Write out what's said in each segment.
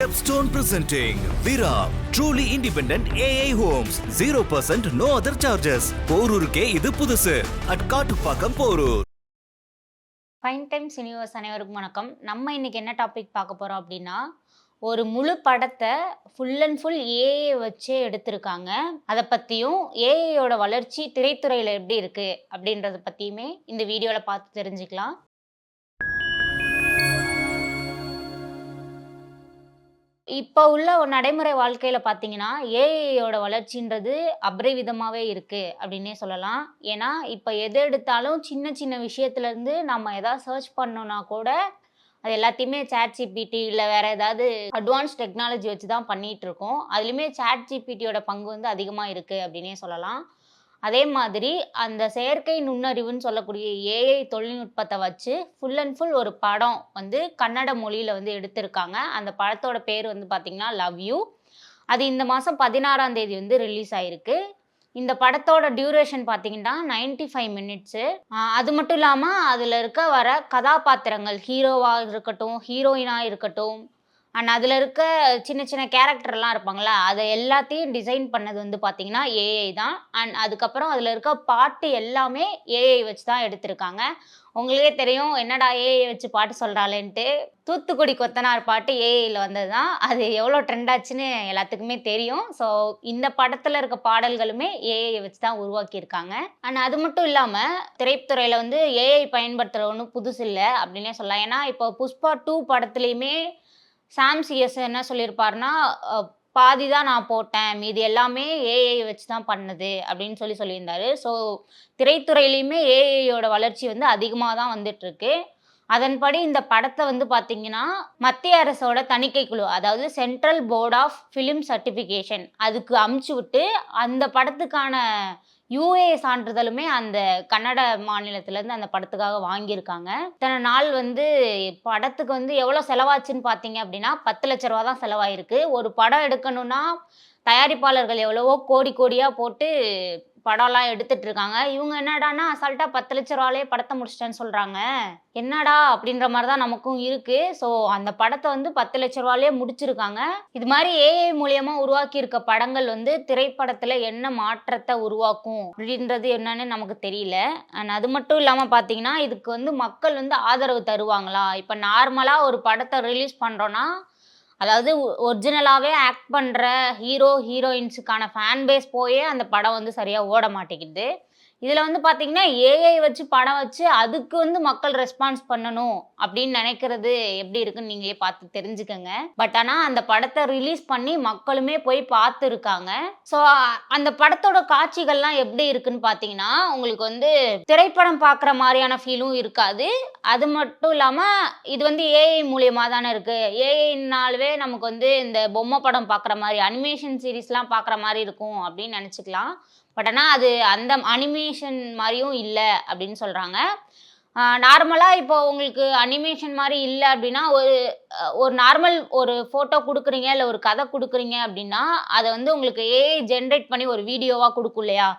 Stepstone presenting Vira, truly independent AI homes, 0% no other charges. போரூருக்கே இது புதுசு at Kattupakkam Porur. Fine times universe அனைவருக்கும் வணக்கம். நம்ம இன்னைக்கு என்ன டாபிக் பார்க்க போறோம் அப்படின்னா, ஒரு முழு படத்தை ஃபுல் அண்ட் ஃபுல் ஏஐ வச்சே எடுத்திருக்காங்க. அதை பற்றியும் ஏஐயோட வளர்ச்சி திரைத்துறையில் எப்படி இருக்கு அப்படின்றத பற்றியுமே இந்த வீடியோவில் பார்த்து தெரிஞ்சுக்கலாம். இப்போ உள்ள ஒரு நடைமுறை வாழ்க்கையில பார்த்தீங்கன்னா, ஏஐயோட வளர்ச்சின்றது அபரிவிதமாவே இருக்கு அப்படின்னே சொல்லலாம். ஏன்னா, இப்ப எது எடுத்தாலும் சின்ன சின்ன விஷயத்துலருந்து நம்ம ஏதாவது சர்ச் பண்ணோம்னா கூட, அது எல்லாத்தையுமே ChatGPT இல்ல வேற ஏதாவது அட்வான்ஸ் டெக்னாலஜி வச்சு தான் பண்ணிட்டுருக்கோம். அதுலயுமே ChatGPTயோட பங்கு வந்து அதிகமா இருக்கு அப்படின்னே சொல்லலாம். அதே மாதிரி அந்த செயற்கை நுண்ணறிவுன்னு சொல்லக்கூடிய ஏஐ தொழில்நுட்பத்தை வச்சு ஃபுல் அண்ட் ஃபுல் ஒரு படம் வந்து கன்னட மொழியில வந்து எடுத்திருக்காங்க. அந்த படத்தோட பேர் வந்து பார்த்தீங்கன்னா லவ் யூ. அது இந்த மாதம் 16ஆம் தேதி வந்து ரிலீஸ் ஆயிருக்கு. இந்த படத்தோட டியூரேஷன் பார்த்தீங்கன்னா 95 மினிட்ஸு. அது மட்டும் இல்லாமல் அதில் வர கதாபாத்திரங்கள் ஹீரோவாக இருக்கட்டும், ஹீரோயினாக இருக்கட்டும், அண்ட் அதில் இருக்க சின்ன சின்ன கேரக்டர்லாம் இருப்பாங்களா, அதை எல்லாத்தையும் டிசைன் பண்ணது வந்து பார்த்தீங்கன்னா ஏஐ தான். அண்ட் அதுக்கப்புறம் அதில் இருக்க பாட்டு எல்லாமே ஏஐ வச்சு தான் எடுத்திருக்காங்க. உங்களுக்கே தெரியும் என்னடா ஏஐ வச்சு பாட்டு சொல்கிறாளேன்ட்டு. தூத்துக்குடி கொத்தனார் பாட்டு ஏஐயில் வந்தது தான். அது எவ்வளோ ட்ரெண்ட் ஆச்சுன்னு எல்லாத்துக்குமே தெரியும். ஸோ இந்த படத்தில் இருக்க பாடல்களுமே ஏஐ வச்சு தான் உருவாக்கியிருக்காங்க. அண்ட் அது மட்டும் இல்லாமல் திரைத்துறையில் வந்து ஏஐ பயன்படுத்துகிற ஒன்றும் புதுசு இல்லை அப்படின்னே சொல்லலாம். ஏன்னா இப்போ புஷ்பா 2 படத்துலையுமே சாம் சிஎஸ் என்ன சொல்லியிருப்பாருன்னா, பாதி தான் நான் போட்டேன். மீதி எல்லாமே ஏஐ வச்சு தான் பண்ணுது அப்படின்னு சொல்லியிருந்தாரு. ஸோ திரைத்துறையிலயுமே ஏஐயோட வளர்ச்சி வந்து அதிகமா தான் வந்துட்டுருக்கு. அதன்படி இந்த படத்த வந்து பார்த்தீங்கன்னா, மத்திய அரசோட தணிக்கை குழு, அதாவது central board of film certification அதுக்கு அனுப்பிச்சு விட்டு, அந்த படத்துக்கான யூஏ சான்றிதழுமே அந்த கன்னட மாநிலத்திலேருந்து அந்த படத்துக்காக வாங்கியிருக்காங்க. இத்தனை நாள் வந்து படத்துக்கு வந்து எவ்வளோ செலவாச்சுன்னு பார்த்தீங்க அப்படின்னா, 10,00,000 ரூபா தான் செலவாயிருக்கு. ஒரு படம் எடுக்கணும்னா, தயாரிப்பாளர்கள் எவ்வளவோ கோடி கோடியா போட்டு படம்லாம் எடுத்துட்டு இருக்காங்க. இவங்க என்னடான்னா அசால்ட்டா 10,00,000 ரூபாயிலேயே படத்தை முடிச்சிட்டேன்னு சொல்றாங்க. என்னடா அப்படின்ற மாதிரி தான் நமக்கும் இருக்கு. ஸோ அந்த படத்தை வந்து 10,00,000 ரூபாயிலேயே முடிச்சிருக்காங்க. இது மாதிரி ஏஐ மூலியமா உருவாக்கி இருக்க படங்கள் வந்து திரைப்படத்துல என்ன மாற்றத்தை உருவாக்கும் அப்படின்றது என்னன்னு நமக்கு தெரியல. அண்ட் அது மட்டும் இல்லாம பாத்தீங்கன்னா, இதுக்கு வந்து மக்கள் வந்து ஆதரவு தருவாங்களா? இப்ப நார்மலா ஒரு படத்தை ரிலீஸ் பண்றோம்னா, அதாவது ஒரிஜினலாவே ஆக்ட் பண்ற ஹீரோ, ஹீரோயின்ஸுக்கான ஃபேன் பேஸ் போயே அந்த படம் வந்து சரியா ஓட மாட்டேங்குது. இதுல வந்து பாத்தீங்கன்னா, ஏஐ வச்சு படம் வச்சு அதுக்கு வந்து மக்கள் ரெஸ்பான்ஸ் பண்ணணும் அப்படின்னு நினைக்கிறது எப்படி இருக்குன்னு நீங்களே பார்த்து தெரிஞ்சுக்கங்க. பட் ஆனா அந்த படத்தை ரிலீஸ் பண்ணி மக்களுமே போய் பார்த்துருக்காங்க. ஸோ அந்த படத்தோட காட்சிகள்லாம் எப்படி இருக்குன்னு பாத்தீங்கன்னா, உங்களுக்கு வந்து திரைப்படம் பார்க்குற மாதிரியான ஃபீலும் இருக்காது. அது மட்டும் இல்லாம இது வந்து ஏஐ மூலியமா தானே இருக்கு. ஏஐனாலவே நமக்கு வந்து இந்த பொம்மை படம் பார்க்குற மாதிரி, அனிமேஷன் சீரிஸ்லாம் பார்க்குற மாதிரி இருக்கும் அப்படின்னு நினச்சிக்கலாம். பட் ஆனால் அது அந்த அனிமேஷன் மாதிரியும் இல்லை அப்படின்னு சொல்கிறாங்க. நார்மலாக இப்போ உங்களுக்கு அனிமேஷன் மாதிரி இல்லை அப்படின்னா, ஒரு நார்மல் ஒரு ஃபோட்டோ கொடுக்குறீங்க, இல்லை ஒரு கதை கொடுக்குறீங்க அப்படின்னா, அதை வந்து உங்களுக்கு ஏஐ ஜென்ரேட் பண்ணி ஒரு வீடியோவாக கொடுக்கும் இல்லையா?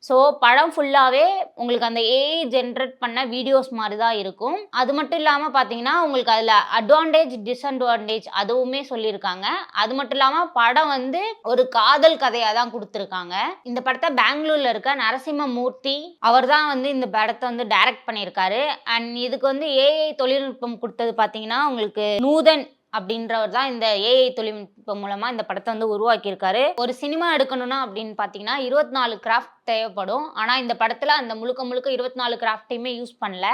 ஸோ படம் ஃபுல்லாகவே உங்களுக்கு அந்த ஏஐ ஜென்ரேட் பண்ண வீடியோஸ் மாதிரி தான் இருக்கும். அது மட்டும் இல்லாமல் பார்த்தீங்கன்னா, உங்களுக்கு அதில் அட்வான்டேஜ், டிஸ்அட்வான்டேஜ் அதுவுமே சொல்லியிருக்காங்க. அது மட்டும் இல்லாமல் படம் வந்து ஒரு காதல் கதையாக தான் கொடுத்துருக்காங்க. இந்த படத்தை பெங்களூரில் இருக்க நரசிம்மமூர்த்தி அவர் தான் வந்து இந்த படத்தை வந்து டைரக்ட் பண்ணியிருக்காரு. அண்ட் இதுக்கு வந்து ஏஐ தொழில்நுட்பம் கொடுத்தது பார்த்தீங்கன்னா, உங்களுக்கு நூதன் அப்படின்றவர் தான் இந்த ஏஐ தொழில்நுட்பம் மூலமா இந்த படத்தை வந்து உருவாக்கியிருக்காரு. ஒரு சினிமா எடுக்கணும்னா அப்படின்னு பார்த்தீங்கன்னா 24 கிராஃப்ட் தேவைப்படும். ஆனால் இந்த படத்தில் அந்த முழுக்க முழுக்க 24 கிராஃப்டையுமே யூஸ் பண்ணல.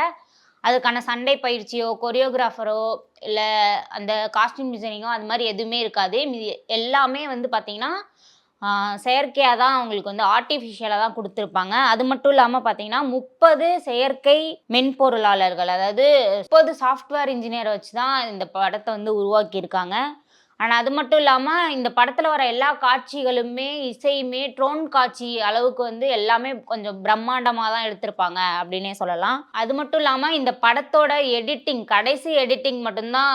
அதுக்கான சண்டை பயிற்சியோ, கொரியோகிராஃபரோ, இல்லை அந்த காஸ்டியூம் டிசைனிங்கோ அது மாதிரி எதுவுமே இருக்காது. மீதி எல்லாமே வந்து பார்த்தீங்கன்னா செயற்கையாக தான் அவங்களுக்கு வந்து ஆர்டிஃபிஷியலாக தான் கொடுத்துருப்பாங்க. அது மட்டும் இல்லாமல் பார்த்தீங்கன்னா 30 செயற்கை மென்பொருளாளர்கள், அதாவது 30 சாஃப்ட்வேர் இன்ஜினியரை வச்சு தான் இந்த படத்தை வந்து உருவாக்கியிருக்காங்க. ஆனால் அது மட்டும் இல்லாமல் இந்த படத்தில் வர எல்லா காட்சிகளுமே, இசையுமே ட்ரோன் காட்சி அளவுக்கு வந்து எல்லாமே கொஞ்சம் பிரம்மாண்டமாக தான் எடுத்திருப்பாங்க அப்படின்னே சொல்லலாம். அது மட்டும் இல்லாமல் இந்த படத்தோட எடிட்டிங், கடைசி எடிட்டிங் மட்டும்தான்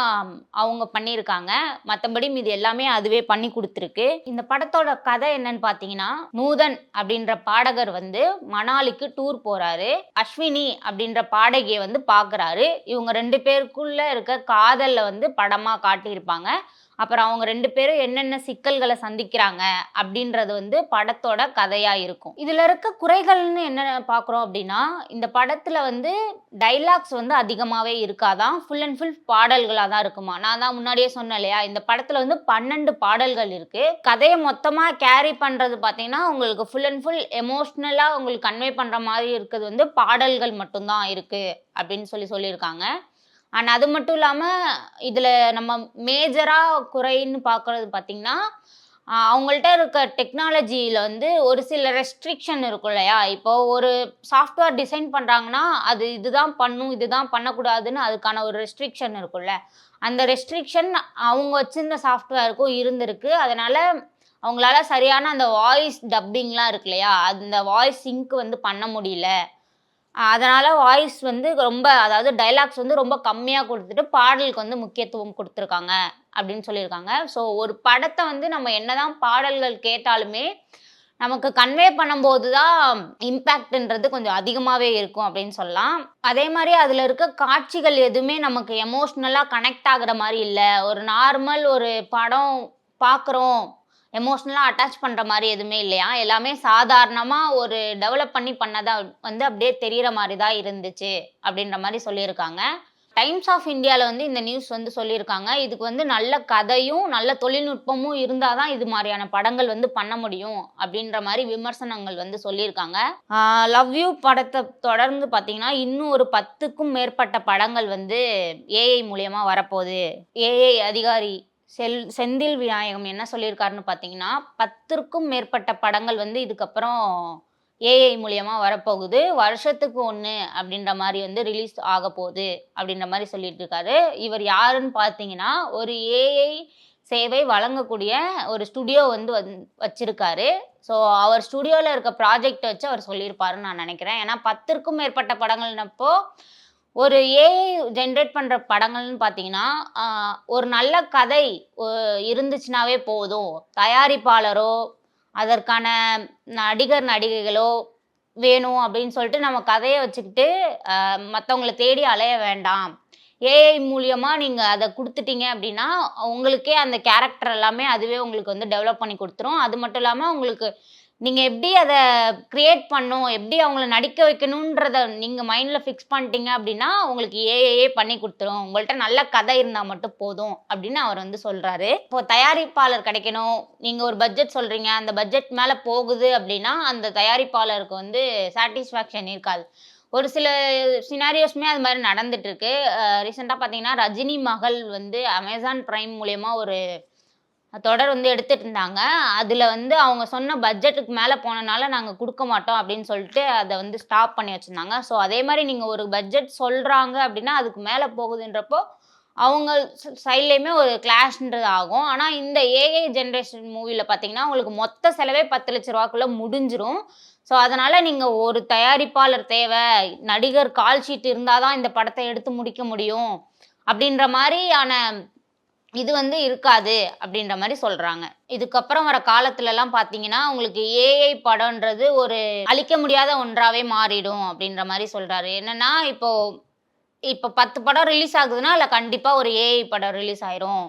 அவங்க பண்ணியிருக்காங்க. மற்றபடி மீது எல்லாமே அதுவே பண்ணி கொடுத்துருக்கு. இந்த படத்தோட கதை என்னன்னு பார்த்தீங்கன்னா, நூதன் அப்படின்ற பாடகர் வந்து மணாலிக்கு டூர் போகிறாரு. அஸ்வினி அப்படின்ற பாடகியை வந்து பார்க்குறாரு. இவங்க 2 பேருக்குள்ள இருக்க காதலில் வந்து படமாக காட்டியிருப்பாங்க. அப்புறம் அவங்க 2 பேரும் என்னென்ன சிக்கல்களை சந்திக்கிறாங்க அப்படின்றது வந்து படத்தோட கதையா இருக்கும். இதுல இருக்க குறைகள்னு என்ன பார்க்குறோம் அப்படின்னா, இந்த படத்துல வந்து டைலாக்ஸ் வந்து அதிகமாவே இருக்காதாம். ஃபுல் அண்ட் ஃபுல் பாடல்களா தான் இருக்குமா. நான் தான் முன்னாடியே சொன்னேன் இல்லையா, இந்த படத்துல வந்து 12 பாடல்கள் இருக்கு. கதைய மொத்தமா கேரி பண்றது பார்த்தீங்கன்னா, உங்களுக்கு ஃபுல் அண்ட் ஃபுல் எமோஷனலா உங்களுக்கு கன்வே பண்ற மாரி இருக்கிறது வந்து பாடல்கள் மட்டும் தான் இருக்கு அப்படின்னு சொல்லியிருக்காங்க. அண்ட் அது மட்டும் இல்லாம, இதுல நம்ம மேஜரா குறைன்னு பார்க்குறது பார்த்தீங்கன்னா, அவங்கள்ட்ட இருக்க டெக்னாலஜியில வந்து ஒரு சில ரெஸ்ட்ரிக்ஷன் இருக்கும் இல்லையா? இப்போ ஒரு சாஃப்ட்வேர் டிசைன் பண்றாங்கன்னா, அது இதுதான் பண்ணும், இதுதான் பண்ணக்கூடாதுன்னு அதுக்கான ஒரு ரெஸ்ட்ரிக்ஷன் இருக்கும்ல. அந்த ரெஸ்ட்ரிக்ஷன் அவங்க வச்சிருந்த சாஃப்ட்வேருக்கும் இருந்திருக்கு. அதனால அவங்களால சரியான அந்த வாய்ஸ் டப்பிங்லாம் இருக்கு இல்லையா? அந்த வாய்ஸ் சிங்க் வந்து பண்ண முடியல. அதனால வாய்ஸ் வந்து ரொம்ப அதாவது டயலாக்ஸ் வந்து ரொம்ப கம்மியா குடுத்துட்டு, பாடலுக்கு வந்து முக்கியத்துவம் குடுத்துருக்காங்க, அப்படின்னு சொல்லியிருக்காங்க. ஸோ ஒரு படத்த வந்து நம்ம என்னதான் பாடல்கள் கேட்டாலுமே, நமக்கு கன்வே பண்ணும்போது தான் இம்பேக்ட்ன்றது கொஞ்சம் அதிகமாவே இருக்கும் அப்படின்னு சொல்லலாம். அதே மாரி அதுல இருக்க காட்சிகள் எதுவுமே நமக்கு எமோஷனலா கனெக்ட் ஆகுற மாரி இல்ல. ஒரு நார்மல் ஒரு படம் பார்க்குறோம். எமோஷனலா அட்டாச் பண்ற மாரி எதுவுமே இல்லையாம். எல்லாமே சாதாரணமா ஒரு டெவலப் பண்ணி பண்ணதா வந்து அப்படியே தெரியிற மாரி தான் இருந்துச்சு, அப்படின்ற மாரி சொல்லியிருக்காங்க. டைம்ஸ் ஆஃப் இந்தியால வந்து இந்த நியூஸ் வந்து சொல்லியிருக்காங்க. இதுக்கு வந்து நல்ல கதையும், நல்ல தொழில்நுட்பமும் இருந்தா தான் இது மாரியான படங்கள் வந்து பண்ண முடியும், அப்படின்ற மாரி விமர்சனங்கள் வந்து சொல்லியிருக்காங்க. லவ் யூ படத்த தொடர்ந்து பார்த்தீங்கன்னா, இன்னும் ஒரு 10க்கும் மேற்பட்ட படங்கள் வந்து ஏஐ மூலியமா வரப்போது. ஏஐ அதிகாரி செந்தில் விநாயகம் என்ன சொல்லியிருக்காருன்னு பார்த்தீங்கன்னா, 10ற்கும் மேற்பட்ட படங்கள் வந்து இதுக்கப்புறம் ஏஐ மூலியமா வரப்போகுது. வருஷத்துக்கு 1 அப்படின்ற மாரி வந்து ரிலீஸ் ஆகப்போகுது அப்படின்ற மாரி சொல்லிட்டு இருக்காரு. இவர் யாருன்னு பார்த்தீங்கன்னா, ஒரு ஏஐ சேவை வழங்கக்கூடிய ஒரு ஸ்டுடியோ வந்து வச்சிருக்காரு. ஸோ அவர் ஸ்டுடியோல இருக்க ப்ராஜெக்ட்ட வச்சு அவர் சொல்லியிருப்பாருன்னு நான் நெனைக்கிறேன். ஏன்னா 10ற்கும் மேற்பட்ட படங்கள்னப்போ ஒரு ஏஐ ஜெனரேட் பண்ற படங்கள்னு பார்த்தீங்கன்னா, ஒரு நல்ல கதை ஒ இருந்துச்சுனாவே போதும். தயாரிப்பாளரோ, அதற்கான நடிகர், நடிகைகளோ வேணும் அப்படின்னு சொல்லிட்டு நம்ம கதைய வச்சுக்கிட்டு, மத்தவங்கள தேடி அலைய வேண்டாம். ஏஐ மூலியமா நீங்க அத குடுத்துட்டீங்க அப்படின்னா, உங்களுக்கே அந்த கேரக்டர் எல்லாமே அதுவே உங்களுக்கு வந்து டெவலப் பண்ணி குடுத்துரும். அது மட்டும் இல்லாம உங்களுக்கு நீங்க எப்படி அத கிரியேட் பண்ணும், எப்படி அவங்கள நடிக்க வைக்கணும்ன்றத நீங்க மைண்ட்ல ஃபிக்ஸ் பண்ணிட்டீங்க அப்படின்னா, உங்களுக்கு ஏஐயே பண்ணி குடுத்துரும். உங்கள்ட்ட நல்ல கதை இருந்தா மட்டும் போதும் அப்படின்னு அவர் வந்து சொல்றாரு. இப்போ தயாரிப்பாளர் கிடைக்கணும், நீங்க ஒரு பட்ஜெட் சொல்றீங்க, அந்த பட்ஜெட் மேல போகுது அப்படின்னா, அந்த தயாரிப்பாளருக்கு வந்து சாட்டிஸ்ஃபேக்ஷன் இருக்காது. ஒரு சில சினாரியோஸ்மே அது மாரி நடந்துட்டு இருக்கு. ரீசென்ட்டா பார்த்தீங்கன்னா, ரஜினி மகள் வந்து அமேசான் பிரைம் மூலியமா ஒரு தொடர் வந்து எடுத்துட்டு இருந்தாங்க. அதுல வந்து அவங்க சொன்ன பட்ஜெட்டுக்கு மேல போனனால நாங்க குடுக்க மாட்டோம் அப்படின்னு சொல்லிட்டு அத வந்து ஸ்டாப் பண்ணி வச்சிருந்தாங்க. ஸோ அதே மாரி நீங்க ஒரு பட்ஜெட் சொல்றாங்க அப்படின்னா, அதுக்கு மேல போகுதுன்றப்போ, அவங்க சைட்லயுமே ஒரு கிளாஷ்ன்றது ஆகும். ஆனா இந்த ஏஐ ஜெனரேஷன் மூவில பார்த்தீங்கன்னா, உங்களுக்கு மொத்த செலவே ரூ. 10,00,000க்குள்ள முடிஞ்சிரும். ஸோ அதனால நீங்க ஒரு தயாரிப்பாளர் தேவ, நடிகர் கால் ஷீட் இருந்தா தான் இந்த படத்த எடுத்து முடிக்க முடியும். அப்படின்ற மாரியான இது வந்து இருக்காது அப்படின்ற மாரி சொல்றாங்க. இதுக்கப்புறம் வர காலத்துலலாம் பார்த்தீங்கன்னா, உங்களுக்கு ஏஐ படம்ன்றது ஒரு அழிக்க முடியாத ஒன்றாவே மாறிடும் அப்படின்ற மாரி சொல்றாரு. என்னன்னா, இப்போ இப்போ 10 படம் ரிலீஸ் ஆகுதுன்னா, அதுல கண்டிப்பா ஒரு ஏஐ படம் ரிலீஸ் ஆயிரும்.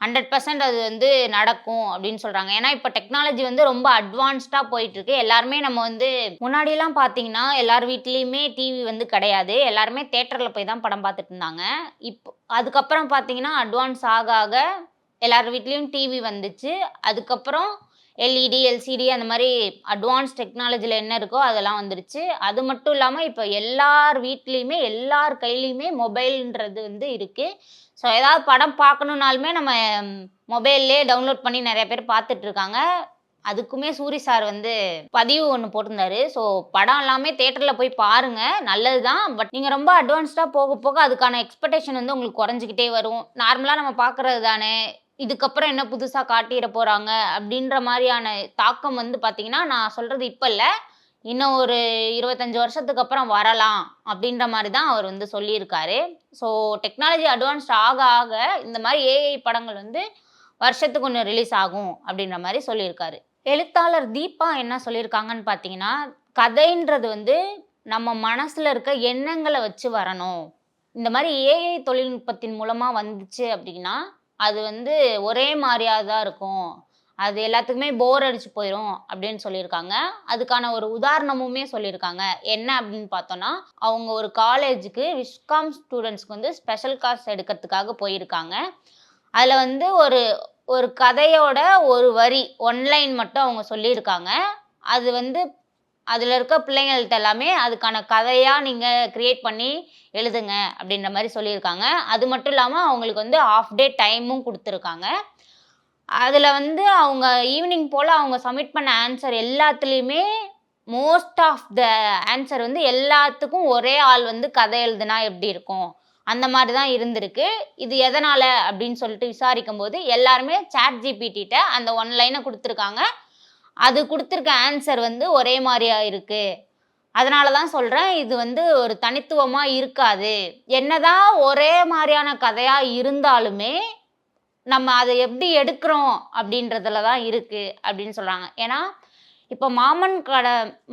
100% அது வந்து நடக்கும் அப்படின்னு சொல்றாங்க. ஏன்னா, இப்ப டெக்னாலஜி வந்து ரொம்ப அட்வான்ஸ்டா போயிட்டுருக்கு. எல்லாருமே நம்ம வந்து முன்னாடிலாம் பார்த்தீங்கன்னா, எல்லார் வீட்லயுமே டிவி வந்து கிடையாது. எல்லாருமே தியேட்டர்ல போய் தான் படம் பார்த்துட்டு இருந்தாங்க. இப்போ அதுக்கப்புறம் பார்த்தீங்கன்னா, அட்வான்ஸ் ஆக ஆக எல்லார் வீட்லயும் டிவி வந்துச்சு. அதுக்கப்புறம் எல்இடி, எல்சிடி அந்த மாரி அட்வான்ஸ் டெக்னாலஜில என்ன இருக்கோ அதெல்லாம் வந்துருச்சு. அது மட்டும் இல்லாம இப்ப எல்லார் வீட்லயுமே, எல்லார் கையிலயுமே மொபைல்ன்றது வந்து இருக்கு. ஸோ ஏதாவது படம் பார்க்கணும்னாலுமே நம்ம மொபைல்லயே டவுன்லோட் பண்ணி நெறைய பேர் பார்த்துட்டு இருக்காங்க. அதுக்குமே சூரி சார் வந்து பதிவு ஒண்ணு போட்டிருந்தாரு. ஸோ படம் எல்லாமே தியேட்டர்ல போய் பாருங்க. நல்லது தான். பட் நீங்க ரொம்ப அட்வான்ஸ்டா போக போக அதுக்கான எக்ஸ்பெக்டேஷன் வந்து உங்களுக்கு குறைஞ்சுகிட்டே வரும். நார்மலா நம்ம பார்க்குறது தானே. இதுக்கப்புறம் என்ன புதுசா காட்டிற போறாங்க அப்படின்ற மாரியான தாக்கம் வந்து பார்த்தீங்கன்னா, நான் சொல்றது இப்ப இல்ல. இன்னும் ஒரு 25 வருஷத்துக்கு அப்புறம் வரலாம் அப்படின்ற மாரி தான் அவர் வந்து சொல்லியிருக்காரு. ஸோ டெக்னாலஜி அட்வான்ஸ்ட் ஆக ஆக இந்த மாரி ஏஐ படங்கள் வந்து வருஷத்துக்கு 1 ரிலீஸ் ஆகும் அப்படின்ற மாரி சொல்லியிருக்காரு. எழுத்தாளர் தீபா என்ன சொல்லியிருக்காங்கன்னு பார்த்தீங்கன்னா, கதைன்றது வந்து நம்ம மனசுல இருக்க எண்ணங்கள வச்சு வரணும். இந்த மாரி ஏஐ தொழில்நுட்பத்தின் மூலமா வந்துச்சு அப்படின்னா, அது வந்து ஒரே மாரியா தான் இருக்கும். அது எல்லாத்துக்குமே போர் அடிச்சு போயிரும் அப்படின்னு சொல்லியிருக்காங்க. அதுக்கான ஒரு உதாரணமுமே சொல்லியிருக்காங்க. என்ன அப்படின்னு பார்த்தோம்னா, அவங்க ஒரு காலேஜுக்கு விஸ்காம் ஸ்டூடண்ட்ஸ்க்கு வந்து ஸ்பெஷல் கிளாஸ் எடுக்கிறதுக்காக போயிருக்காங்க. அதுல வந்து ஒரு ஒரு கதையோட ஒரு வரி, ஒன் லைன் மட்டும் அவங்க சொல்லியிருக்காங்க. அது வந்து அதுல இருக்க பிள்ளைங்கள்ட்ட எல்லாமே அதுக்கான கதையா நீங்க கிரியேட் பண்ணி எழுதுங்க அப்படின்ற மாரி சொல்லியிருக்காங்க. அது மட்டும் இல்லாம அவங்களுக்கு வந்து ஹால்ஃப் டே டைமும் குடுத்துருக்காங்க. அதுல வந்து அவங்க ஈவினிங் போல அவங்க சப்மிட் பண்ண ஆன்ஸர் எல்லாத்துலயுமே மோஸ்ட் ஆஃப் த ஆன்ஸர் வந்து எல்லாத்துக்கும் ஒரே ஆள் வந்து கதை எழுதுனா எப்படி இருக்கும்? அந்த மாரி தான் இருந்திருக்கு. இது எதனால அப்படின்னு சொல்லிட்டு விசாரிக்கும்போது, எல்லாருமே ChatGPTட்ட அந்த ஒன் லைன குடுத்துருக்காங்க. அது குடுத்திருக்க ஆன்ஸர் வந்து ஒரே மாரியா இருக்கு. அதனால தான் சொல்றேன், இது வந்து ஒரு தனித்துவமா இருக்காது. என்னதான் ஒரே மாரியான கதையா இருந்தாலுமே, நம்ம அத எப்படி எடுக்கிறோம் அப்படின்றதுல தான் இருக்கு அப்படின்னு சொல்றாங்க. ஏன்னா, இப்ப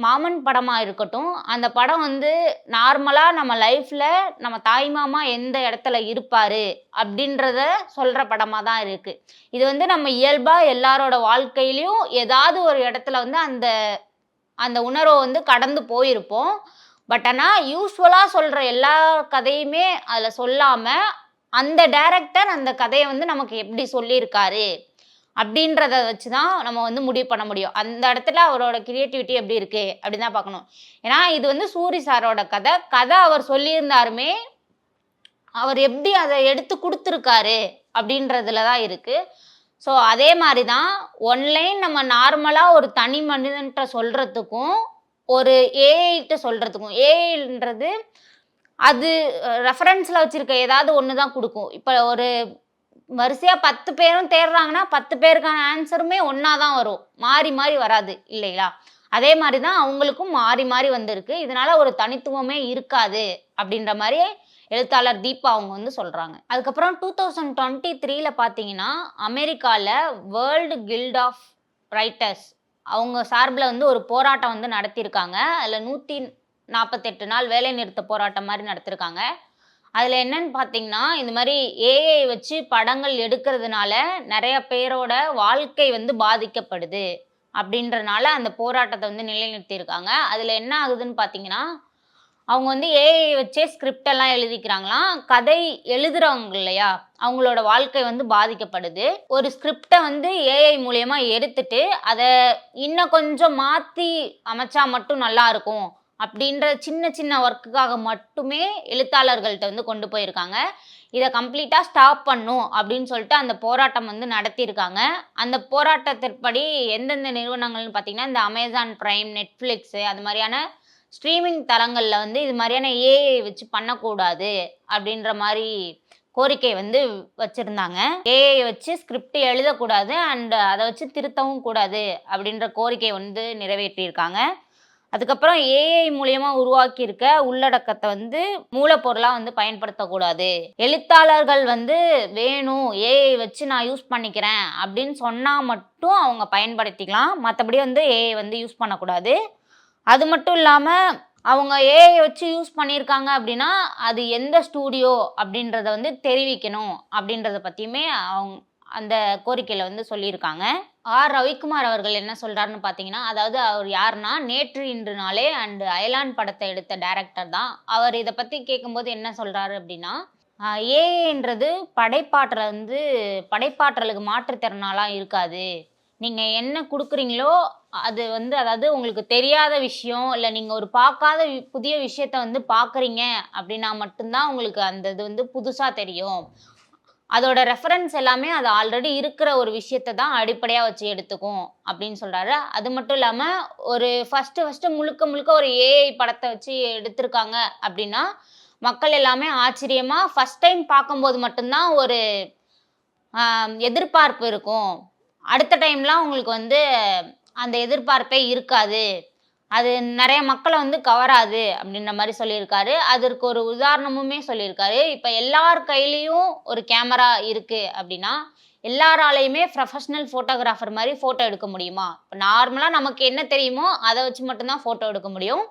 மாமன் படமா இருக்கட்டும், அந்த படம் வந்து நார்மலா நம்ம லைஃப்ல நம்ம தாய் மாமா எந்த இடத்துல இருப்பாரு அப்படின்றத சொல்ற படமா தான் இருக்கு. இது வந்து நம்ம இயல்பா எல்லாரோட வாழ்க்கையிலயும் ஏதாவது ஒரு இடத்துல வந்து அந்த அந்த உணர்வ வந்து கடந்து போயிருப்போம். பட் ஆனா, யூசுவலா சொல்ற எல்லா கதையுமே அதுல சொல்லாம, அந்த டைரக்டர் அந்த கதைய வந்து நமக்கு எப்படி சொல்லியிருக்காரு, அப்படின்றத வச்சு தான் நம்ம வந்து முடிவு பண்ண முடியும். அந்த இடத்துல அவரோட கிரியேட்டிவிட்டி எப்படி இருக்கு, அப்படின்னு தான் பார்க்கணும். ஏன்னா, இது வந்து சூரி சாரோட கதை. கதை அவர் சொல்லியிருந்தாலுமே, அவர் எப்படி அத எடுத்து குடுத்துருக்காரு, அப்படின்றதுல தான் இருக்கு. ஸோ, அதே மாரி தான் ஒன் லைன் நம்ம நார்மலா ஒரு தனி மனிதன்ட்ட சொல்றதுக்கும், ஒரு ஏஐட்ட சொல்றதுக்கும் ஏஐன்றது அது ரெஃபரன்ஸ்ல வச்சிருக்க ஏதாவது ஒண்ணு தான் குடுக்கும். இப்ப ஒரு வரிசையா 10 பேரும் தேடுறாங்கன்னா, 10 பேருக்கான ஆன்ஸருமே ஒண்ணா தான் வரும். மாறி, மாறி வராது இல்லைங்களா? அதே மாரி தான் அவங்களுக்கும் மாறி, மாறி வந்திருக்கு. இதனால ஒரு தனித்துவமே இருக்காது அப்படின்ற மாரி எழுத்தாளர் தீபா அவங்க வந்து சொல்றாங்க. அதுக்கப்புறம் 2023ல பார்த்தீங்கன்னா, அமெரிக்கால வேர்ல்ட் கில்ட் ஆஃப் ரைட்டர்ஸ் அவங்க சார்புல வந்து ஒரு போராட்டம் வந்து நடத்தியிருக்காங்க. அதுல 148 நாள் வேலைநிறுத்த போராட்டம் மாரி நடத்திருக்காங்க. அதுல என்னன்னு பார்த்தீங்கன்னா, இந்த மாரி ஏஐ வச்சு படங்கள் எடுக்கிறதுனால நெறைய பேரோட வாழ்க்கை வந்து பாதிக்கப்படுது. அப்படின்றனால அந்த போராட்டத்த வந்து நிலைநிறுத்தியிருக்காங்க. அதுல என்ன ஆகுதுன்னு பார்த்தீங்கன்னா, அவங்க வந்து ஏஐ வச்சே ஸ்கிரிப்ட் எல்லாம் எழுதிக்கிறாங்களாம். கதை எழுதுறவங்க இல்லையா? அவங்களோட வாழ்க்கை வந்து பாதிக்கப்படுது. ஒரு ஸ்கிரிப்ட்ட வந்து ஏஐ மூலியமா எடுத்துட்டு, அத இன்னும் கொஞ்சம் மாத்தி அமைச்சா மட்டும் நல்லா இருக்கும். அப்படின்ற சின்ன சின்ன ஒர்க்குக்காக மட்டுமே எழுத்தாளர்கள்ட்ட வந்து கொண்டு போயிருக்காங்க. இத கம்ப்ளீட்டா ஸ்டாப் பண்ணும் அப்படின்னு சொல்லிட்டு அந்த போராட்டம் வந்து நடத்தியிருக்காங்க. அந்த போராட்டத்தின்படி எந்தெந்த நிறுவனங்கள்னு பார்த்தீங்கன்னா, இந்த Amazon Prime, Netflix அது மாரியான ஸ்ட்ரீமிங் தளங்கள்ல வந்து இது மாரியான ஏஐ வச்சு பண்ணக்கூடாது அப்படின்ற மாரி கோரிக்கை வந்து வச்சிருந்தாங்க. ஏஐ வச்சு ஸ்கிரிப்ட் எழுதக்கூடாது அண்ட் அத வச்சு திருத்தவும் கூடாது அப்படின்ற கோரிக்கை வந்து நிறைவேற்றியிருக்காங்க. அதுக்கப்புறம் ஏஐ மூலியமா உருவாக்கியிருக்க உள்ளடக்கத்த வந்து மூலப்பொருளா வந்து பயன்படுத்தக்கூடாது. எழுத்தாளர்கள் வந்து வேணும் ஏஐ வச்சு நான் யூஸ் பண்ணிக்கிறேன் அப்படின்னு சொன்னா மட்டும் அவங்க பயன்படுத்திக்கலாம். மத்தபடி வந்து ஏஐ வந்து யூஸ் பண்ணக்கூடாது. அது மட்டும் இல்லாம, அவங்க ஏஐ வச்சு யூஸ் பண்ணியிருக்காங்க அப்படின்னா, அது எந்த ஸ்டூடியோ அப்படின்றத வந்து தெரிவிக்கணும் அப்படின்றத பத்தியுமே அந்த கோரிக்கையில வந்து சொல்லியிருக்காங்க. ரவிக்குமார் அவர்கள் என்ன சொல்றாருன்னு பார்த்தீங்கன்னா, அதாவது அவர் யாருன்னா, நேற்று இன்று நாளே அண்ட் அயலான் படத்த எடுத்த டைரக்டர் தான். அவர் இத பத்தி கேட்கும்போது என்ன சொல்றாரு அப்படின்னா, ஏஐன்றது படைப்பாற்றலுக்கு மாற்றுத்திறனாலாம் இருக்காது. நீங்க என்ன குடுக்குறீங்களோ, அது வந்து அதாவது உங்களுக்கு தெரியாத விஷயம், இல்ல நீங்க ஒரு பார்க்காத புதிய விஷயத்த வந்து பார்க்குறீங்க அப்படின்னா மட்டும் தான் உங்களுக்கு அந்த இது வந்து புதுசா தெரியும். அதோட ரெஃபரன்ஸ் எல்லாமே அது ஆல்ரெடி இருக்கிற ஒரு விஷயத்த தான் அடிப்படையா வச்சு எடுத்துக்கும் அப்படின்னு சொல்றாரு. அது மட்டும் இல்லாம ஒரு ஃபர்ஸ்ட்டு முழுக்க முழுக்க ஒரு ஏஐ படத்த வச்சு எடுத்திருக்காங்க அப்படின்னா, மக்கள் எல்லாமே ஆச்சரியமா ஃபர்ஸ்ட் டைம் பார்க்கும்போது மட்டும் தான் ஒரு எதிர்பார்ப்பு இருக்கும். அடுத்த டைம்லாம் உங்களுக்கு வந்து அந்த எதிர்பார்ப்பே இருக்காது. அது நெறைய மக்கள வந்து கவராது அப்படின்ற மாரி சொல்லியிருக்காரு. அதற்கு ஒரு உதாரணமுமே சொல்லியிருக்காரு. இப்ப எல்லார் கையிலயும் ஒரு கேமரா இருக்கு அப்படின்னா, எல்லாராலயுமே ப்ரொஃபஷனல் ஃபோட்டோகிராஃபர் மாரி ஃபோட்டோ எடுக்க முடியுமா? இப்ப நார்மலா நமக்கு என்ன தெரியுமோ, அத வச்சு மட்டும் தான் ஃபோட்டோ எடுக்க முடியும்.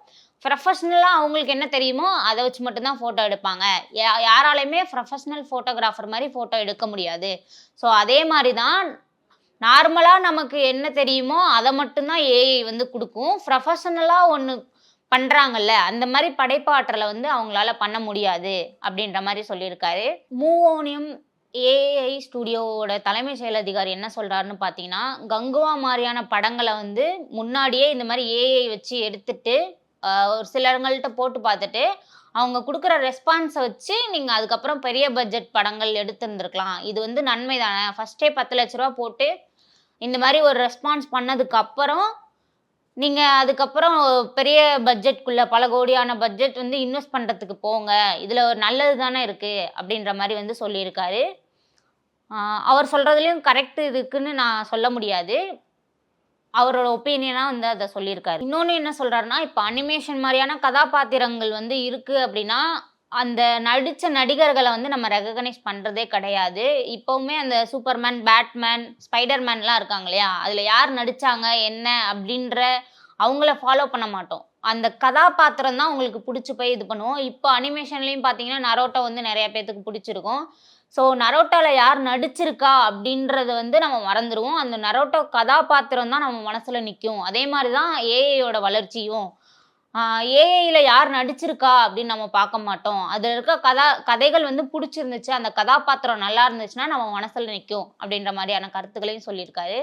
ப்ரொஃபஷ்னலாக அவங்களுக்கு என்ன தெரியுமோ அதை வச்சு மட்டும்தான் ஃபோட்டோ எடுப்பாங்க. யாராலையுமே ப்ரொஃபஷ்னல் ஃபோட்டோகிராஃபர் மாதிரி ஃபோட்டோ எடுக்க முடியாது. ஸோ அதே மாதிரி தான் நார்மலாக நமக்கு என்ன தெரியுமோ அதை மட்டும்தான் ஏஐ வந்து கொடுக்கும். ப்ரொஃபஷனலாக ஒன்று பண்ணுறாங்கல்ல, அந்த மாதிரி படைப்பாற்றலை வந்து அவங்களால பண்ண முடியாது அப்படின்ற மாதிரி சொல்லியிருக்காரு. மூவோனியம் ஏஐ ஸ்டுடியோவோட தலைமை செயல் அதிகாரி என்ன சொல்கிறாருன்னு பார்த்தீங்கன்னா, கங்குவா மாதிரியான படங்களை வந்து முன்னாடியே இந்த மாதிரி ஏஐ வச்சு எடுத்துட்டு ஒரு சிலருங்கள்ட்ட போட்டு பார்த்துட்டு, அவங்க குடுக்குற ரெஸ்பான்ஸ வச்சு, நீங்க அதுக்கப்புறம் பெரிய பட்ஜெட் படங்கள் எடுத்திருந்திருக்கலாம். இது வந்து நன்மை தானே! ஃபர்ஸ்ட்டே ரூ. 10,00,000 போட்டு, இந்த மாரி ஒரு ரெஸ்பான்ஸ் பண்ணதுக்கு அப்புறம், நீங்க அதுக்கப்புறம் பெரிய பட்ஜெட்குள்ள பல கோடியான பட்ஜெட் வந்து இன்வெஸ்ட் பண்றதுக்கு போங்க. இதுல ஒரு நல்லது தானே இருக்கு. அப்படின்ற மாரி வந்து சொல்லியிருக்காரு. அவர் சொல்றதுலயும் கரெக்ட் இருக்குன்னு நான் சொல்ல முடியாது. அவரோட ஒப்பீனியனா வந்து அத சொல்லியிருக்காரு. இன்னொன்னு என்ன சொல்றாருன்னா, இப்ப அனிமேஷன் மாரியான கதாபாத்திரங்கள் வந்து இருக்கு அப்படின்னா, அந்த நடிச்ச நடிகர்கள வந்து நம்ம ரெகக்னைஸ் பண்றதே கிடையாது. இப்பவுமே அந்த சூப்பர்மேன், பேட்மேன், ஸ்பைடர்மேன்லாம் இருக்காங்க இல்லையா? அதுல யார் நடிச்சாங்க, என்ன அப்படின்ற அவங்கள ஃபாலோ பண்ண மாட்டோம். அந்த கதாபாத்திரம் தான் உங்களுக்கு புடிச்சு போய் இது பண்ணுவோம். இப்போ அனிமேஷன்லயும் பார்த்தீங்கன்னா, நரோட்டோ வந்து நெறைய பேத்துக்கு புடிச்சிருக்கும். ஸோ நரோட்டோல யார் நடிச்சிருக்கா அப்படின்றத வந்து நம்ம மறந்துருவோம். அந்த நரோட்டோ கதாபாத்திரம் தான் நம்ம மனசுல நிக்கும். அதே மாரி தான் ஏஐயோட வளர்ச்சியும். ஏஐல யார் நடிச்சிருக்கா அப்படின்னு நம்ம பார்க்க மாட்டோம். அதுல இருக்க கதைகள் வந்து புடிச்சிருந்துச்சு, அந்த கதாபாத்திரம் நல்லா இருந்துச்சுன்னா நம்ம மனசுல நிக்கும் அப்படின்ற மாரியான கருத்துக்களையும் சொல்லியிருக்காரு.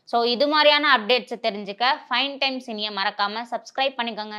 ஸோ இது மாரியான அப்டேட்ஸ தெரிஞ்சுக்க ஃபைன் டைம்ஸ் இனிய மறக்காம சப்ஸ்கிரைப் பண்ணிக்கோங்க.